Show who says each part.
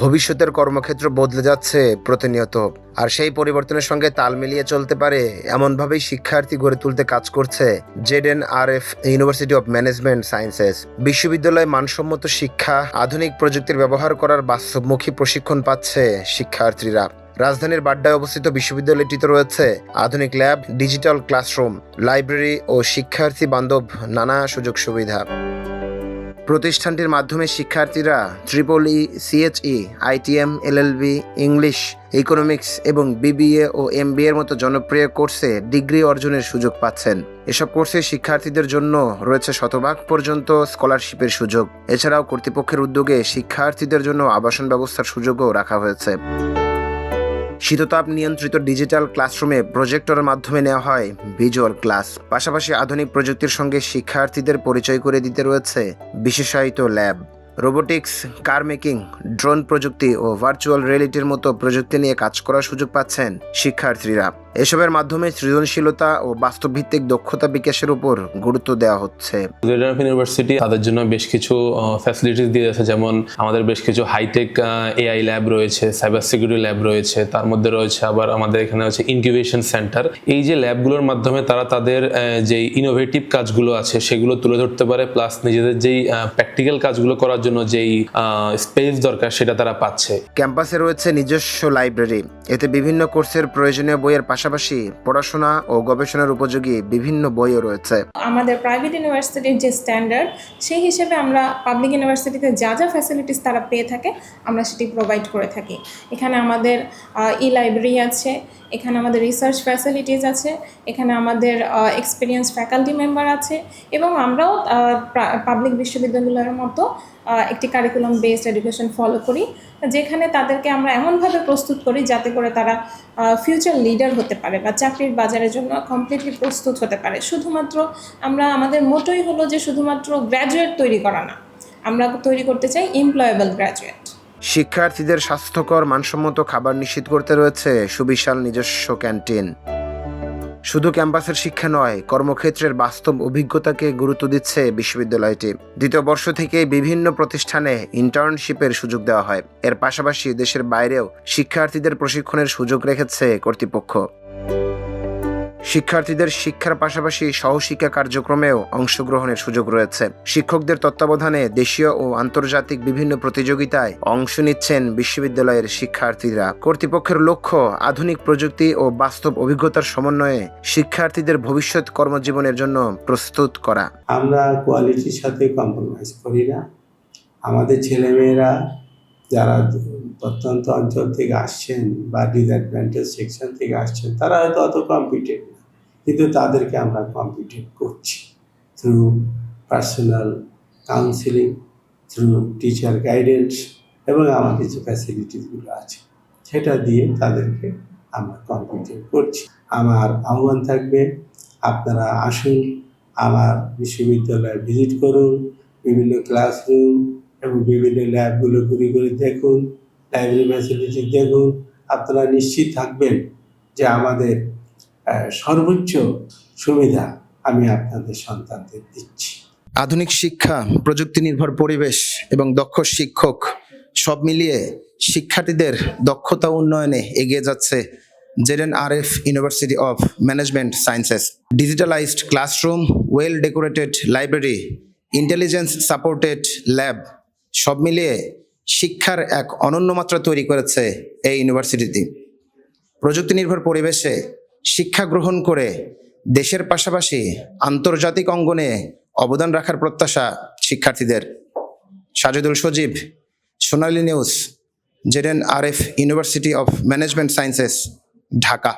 Speaker 1: ভবিষ্যতের কর্মক্ষেত্র বদলে যাচ্ছে প্রতিনিয়ত, আর সেই পরিবর্তনের সঙ্গে তাল মিলিয়ে চলতে পারে এমনভাবেই শিক্ষার্থী গড়ে তুলতে কাজ করছে জেডএনআরএফ ইউনিভার্সিটি অব ম্যানেজমেন্ট সায়েন্সেস। বিশ্ববিদ্যালয়ে মানসম্মত শিক্ষা, আধুনিক প্রযুক্তির ব্যবহার করার বাস্তবমুখী প্রশিক্ষণ পাচ্ছে শিক্ষার্থীরা। রাজধানীর বাড্ডায় অবস্থিত বিশ্ববিদ্যালয়টিতে রয়েছে আধুনিক ল্যাব, ডিজিটাল ক্লাসরুম, লাইব্রেরি ও শিক্ষার্থী বান্ধব নানা সুযোগ সুবিধা। প্রতিষ্ঠানটির মাধ্যমে শিক্ষার্থীরা ট্রিপল-ই, সিএইচই, আইটিএম, এলএলবি, ইংলিশ, ইকোনমিক্স এবং বিবিএ ও এমবিএর মতো জনপ্রিয় কোর্সে ডিগ্রি অর্জনের সুযোগ পাচ্ছেন। এসব কোর্সে শিক্ষার্থীদের জন্য রয়েছে শতভাগ পর্যন্ত স্কলারশিপের সুযোগ। এছাড়াও কর্তৃপক্ষের উদ্যোগে শিক্ষার্থীদের জন্য আবাসন ব্যবস্থার সুযোগও রাখা হয়েছে। শীততাপ নিয়ন্ত্রিত ডিজিটাল ক্লাসরুমে প্রজেক্টরের মাধ্যমে নেওয়া হয় ভিজুয়াল ক্লাস। পাশাপাশি আধুনিক প্রযুক্তির সঙ্গে শিক্ষার্থীদের পরিচয় করে দিতে রয়েছে বিশেষায়িত ল্যাব। রোবোটিক্স, কার মেকিং, ড্রোন প্রযুক্তি ও ভার্চুয়াল রিয়েলিটির মতো প্রযুক্তি নিয়ে কাজ করার সুযোগ পাচ্ছেন শিক্ষার্থীরা। এসবের মাধ্যমে সৃজনশীলতা ও বাস্তবভিত্তিক দক্ষতা বিকাশের উপর গুরুত্ব দেওয়া হচ্ছে।
Speaker 2: জেডএনআরএফ ইউনিভার্সিটি তাদের জন্য বেশ কিছু ফ্যাসিলিটিস দিয়ে আছে, যেমন আমাদের বেশ কিছু হাইটেক এআই ল্যাব রয়েছে, সাইবার সিকিউরিটি ল্যাব রয়েছে, তার মধ্যে রয়েছে আবার আমাদের এখানে হচ্ছে ইনকিউবেশন সেন্টার। এই যে ল্যাবগুলোর মাধ্যমে তারা তাদের যে ইনোভেটিভ কাজগুলো আছে সেগুলো তুলে ধরতে পারে, প্লাস নিজেদের যেই প্র্যাকটিক্যাল কাজগুলো করার জন্য যেই স্পেস দরকার সেটা তারা পাচ্ছে।
Speaker 1: ক্যাম্পাসে রয়েছে নিজস্ব লাইব্রেরি, এতে বিভিন্ন কোর্সের প্রয়োজনীয় বইয়ের পাশাপাশি পড়াশোনা ও গবেষণার উপযোগী বিভিন্ন বইও রয়েছে।
Speaker 3: আমাদের প্রাইভেট ইউনিভার্সিটির যে স্ট্যান্ডার্ড, সেই হিসেবে আমরা পাবলিক ইউনিভার্সিটিতে যা যা ফ্যাসিলিটিস তারা পেয়ে থাকে আমরা সেটি প্রোভাইড করে থাকি। এখানে আমাদের ই লাইব্রেরি আছে, এখানে আমাদের রিসার্চ ফ্যাসিলিটিস আছে, এখানে আমাদের এক্সপিরিয়েন্স ফ্যাকাল্টি মেম্বার আছে, এবং আমরাও পাবলিক বিশ্ববিদ্যালয়ের মতো একটি কারিকুলাম বেসড এডুকেশন ফলো করি, যেখানে তাদেরকে আমরা এমনভাবে প্রস্তুত করি যাতে করে তারা ফিউচার লিডার হতে পারে বা চাকরির বাজারের জন্য কমপ্লিটলি প্রস্তুত হতে পারে। শুধুমাত্র আমাদের মোটোই হলো যে শুধুমাত্র গ্র্যাজুয়েট তৈরি করা না, আমরা তৈরি করতে চাই এমপ্লয়েবল গ্র্যাজুয়েট।
Speaker 1: শিক্ষার্থীদের স্বাস্থ্যকর মানসম্মত খাবার নিশ্চিত করতে রয়েছে সুবিশাল নিজস্ব ক্যান্টিন। শুধু ক্যাম্পাসের শিক্ষা নয়, কর্মক্ষেত্রের বাস্তব অভিজ্ঞতাকে গুরুত্ব দিচ্ছে বিশ্ববিদ্যালয়টি। দ্বিতীয় বর্ষ থেকে বিভিন্ন প্রতিষ্ঠানে ইন্টার্নশিপের সুযোগ দেওয়া হয়। এর পাশাপাশি দেশের বাইরেও শিক্ষার্থীদের প্রশিক্ষণের সুযোগ রেখেছে কর্তৃপক্ষ। শিক্ষার্থীদের শিক্ষার পাশাপাশি সহশিক্ষা কার্যক্রমেও অংশগ্রহণের সুযোগ রয়েছে। শিক্ষকদের তত্ত্বাবধানে দেশীয় ও আন্তর্জাতিক বিভিন্ন প্রতিযোগিতায় অংশ নিচ্ছেন বিশ্ববিদ্যালয়ের শিক্ষার্থীরা। কর্তৃপক্ষের লক্ষ্য আধুনিক প্রযুক্তি ও বাস্তব অভিজ্ঞতার সমন্বয়ে শিক্ষার্থীদের ভবিষ্যৎ কর্মজীবনের জন্য প্রস্তুত করা।
Speaker 4: আমরা কোয়ালিটির সাথে কম্প্রোমাইজ করি না। আমাদের ছেলেমেয়েরা যারা প্রত্যন্ত অঞ্চল থেকে আসছেন বা ডিসঅ্যাডভান্টেজ সেকশন থেকে আসছেন, তারা হয়তো অত কম্পিটেন্ট না, কিন্তু তাদেরকে আমরা কম্পিটেন্ট করছি through personal counselling, through teacher guidance, এবং আমার কিছু ফ্যাসিলিটিসগুলো আছে সেটা দিয়ে তাদেরকে আমরা কম্পিটেন্ট করছি। আমার আহ্বান থাকবে, আপনারা আসুন, আমার বিশ্ববিদ্যালয়ে ভিজিট করুন, বিভিন্ন ক্লাসরুম এবং বিভিন্ন ল্যাবগুলো ঘুরে ঘুরে দেখুন, লাইব্রেরি ফ্যাসিলিটি দেখুন। আপনারা নিশ্চিত থাকবেন যে আমাদের সর্বোচ্চ সুবিধা আমি আপনাদের সন্তানদের দিচ্ছি।
Speaker 1: আধুনিক শিক্ষা, প্রযুক্তি নির্ভর পরিবেশ এবং দক্ষ শিক্ষক সব মিলিয়ে শিক্ষার্থীদের দক্ষতা উন্নয়নে এগিয়ে যাচ্ছে ZNRF university of management sciences. Digitalized classroom, well decorated library, intelligence supported lab সব মিলিয়ে শিক্ষার এক অনন্য মাত্রা তৈরি করেছে এই ইউনিভার্সিটিটি। প্রযুক্তি নির্ভর পরিবেশে শিক্ষা গ্রহণ করে দেশের পাশাপাশি আন্তর্জাতিক অঙ্গনে অবদান রাখার প্রত্যাশা শিক্ষার্থীদের। Sajedul Sajib, Sonali news, ZNRF university of management sciences, Dhaka.